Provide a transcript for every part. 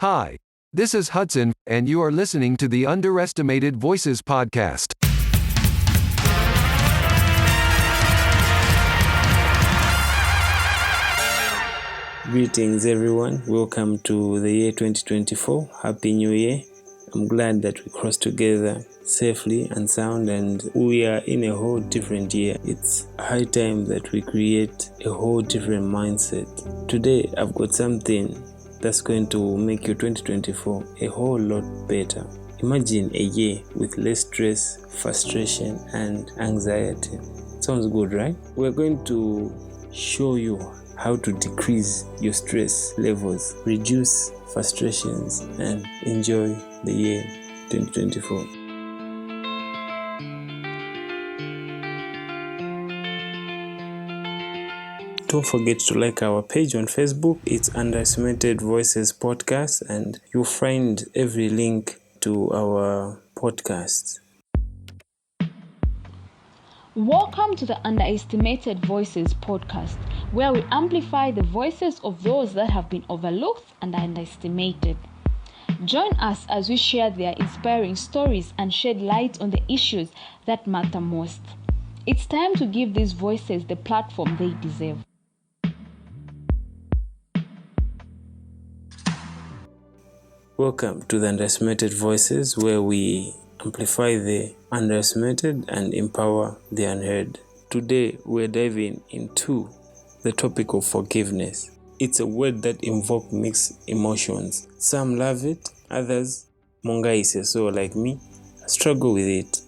Hi, this is Hudson, and you are listening to the Underestimated Voices podcast. Greetings everyone, welcome to the year 2024, Happy New Year. I'm glad that we crossed together safely and sound, and we are in a whole different year. It's high time that we create a whole different mindset. Today I've got something that's going to make your 2024 a whole lot better. Imagine a year with less stress, frustration and anxiety. Sounds good, right? We're going to show you how to decrease your stress levels, reduce frustrations, and enjoy the year 2024. Don't forget to like our page on Facebook. It's Underestimated Voices Podcast, and you'll find every link to our podcast. Welcome to the Underestimated Voices podcast, where we amplify the voices of those that have been overlooked and underestimated. Join us as we share their inspiring stories and shed light on the issues that matter most. It's time to give these voices the platform they deserve. Welcome to the Underestimated Voices, where we amplify the underestimated and empower the unheard. Today, we're diving into the topic of forgiveness. It's a word that invokes mixed emotions. Some love it, others, mongaise, so like me, struggle with it.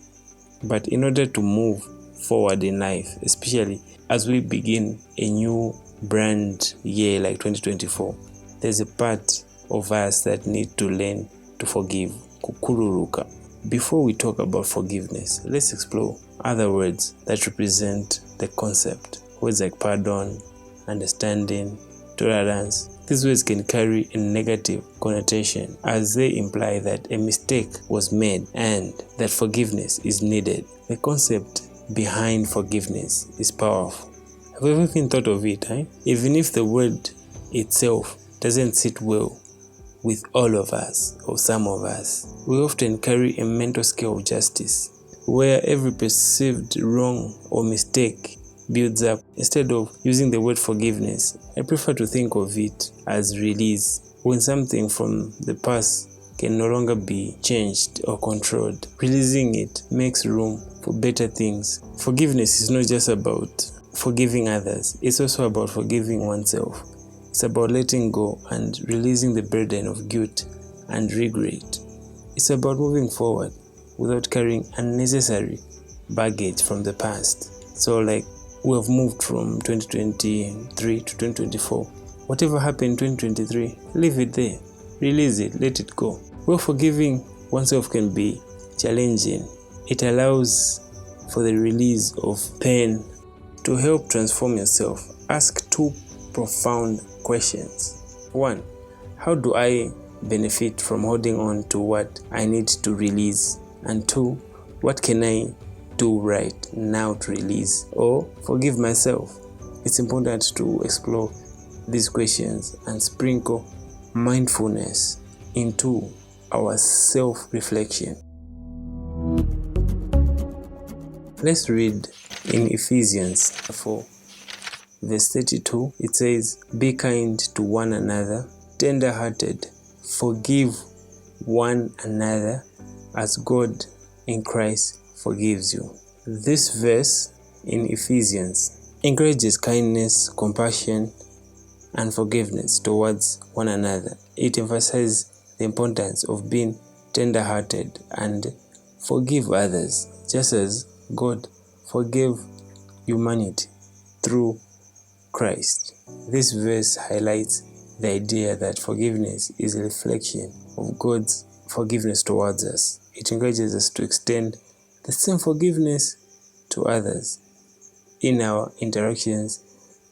But in order to move forward in life, especially as we begin a new brand year like 2024, there's a part of us that need to learn to forgive. Kukururuka. Before we talk about forgiveness, let's explore other words that represent the concept. Words like pardon, understanding, tolerance. These words can carry a negative connotation as they imply that a mistake was made and that forgiveness is needed. The concept behind forgiveness is powerful. Have you ever been thought of it? Even if the word itself doesn't sit well with all of us or some of us, we often carry a mental scale of justice where every perceived wrong or mistake builds up. Instead of using the word forgiveness, I prefer to think of it as release. When something from the past can no longer be changed or controlled, releasing it makes room for better things. Forgiveness is not just about forgiving others, it's also about forgiving oneself. It's about letting go and releasing the burden of guilt and regret. It's about moving forward without carrying unnecessary baggage from the past. So like we have moved from 2023 to 2024. Whatever happened in 2023, leave it there. Release it, let it go. Well, forgiving oneself can be challenging. It allows for the release of pain. To help transform yourself, ask two profound questions. 1. How do I benefit from holding on to what I need to release? And 2. What can I do right now to release or forgive myself? It's important to explore these questions and sprinkle mindfulness into our self-reflection. Let's read in Ephesians 4. Verse 32, it says, "Be kind to one another, tender-hearted, forgive one another as God in Christ forgives you." This verse in Ephesians encourages kindness, compassion, and forgiveness towards one another. It emphasizes the importance of being tender-hearted and forgive others, just as God forgave humanity through Christ. This verse highlights the idea that forgiveness is a reflection of God's forgiveness towards us. It encourages us to extend the same forgiveness to others in our interactions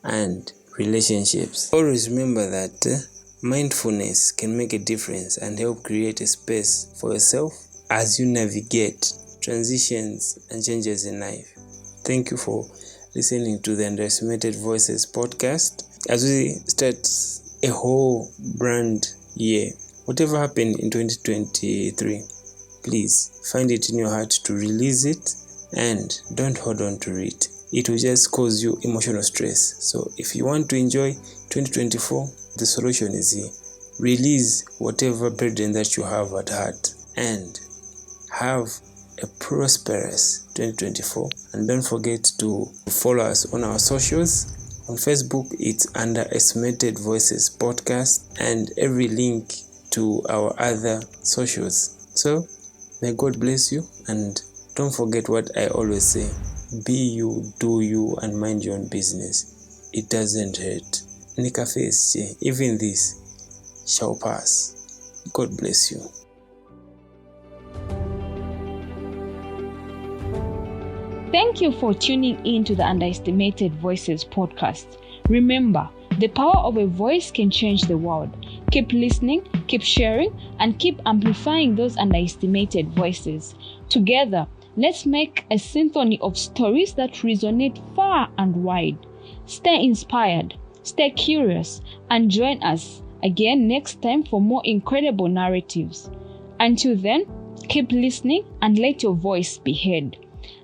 and relationships. Always remember that mindfulness can make a difference and help create a space for yourself as you navigate transitions and changes in life. Thank you for listening to the Underestimated Voices podcast as we start a whole brand year. Whatever happened in 2023, please find it in your heart to release it and don't hold on to it. It will just cause you emotional stress. So if you want to enjoy 2024, the solution is here. Release whatever burden that you have at heart and have a prosperous 2024. And don't forget to follow us on our socials. On Facebook, it's Underestimated Voices Podcast, and every link to our other socials. So may God bless you, and don't forget what I always say: be you, do you, and mind your own business. It doesn't hurt. Nika face, even this shall pass. God bless you. Thank you for tuning in to the Underestimated Voices podcast. Remember, the power of a voice can change the world. Keep listening, keep sharing, and keep amplifying those underestimated voices. Together, let's make a symphony of stories that resonate far and wide. Stay inspired, stay curious, and join us again next time for more incredible narratives. Until then, keep listening and let your voice be heard.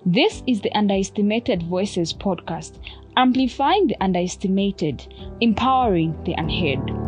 This is the Underestimated Voices podcast, amplifying the underestimated, empowering the unheard.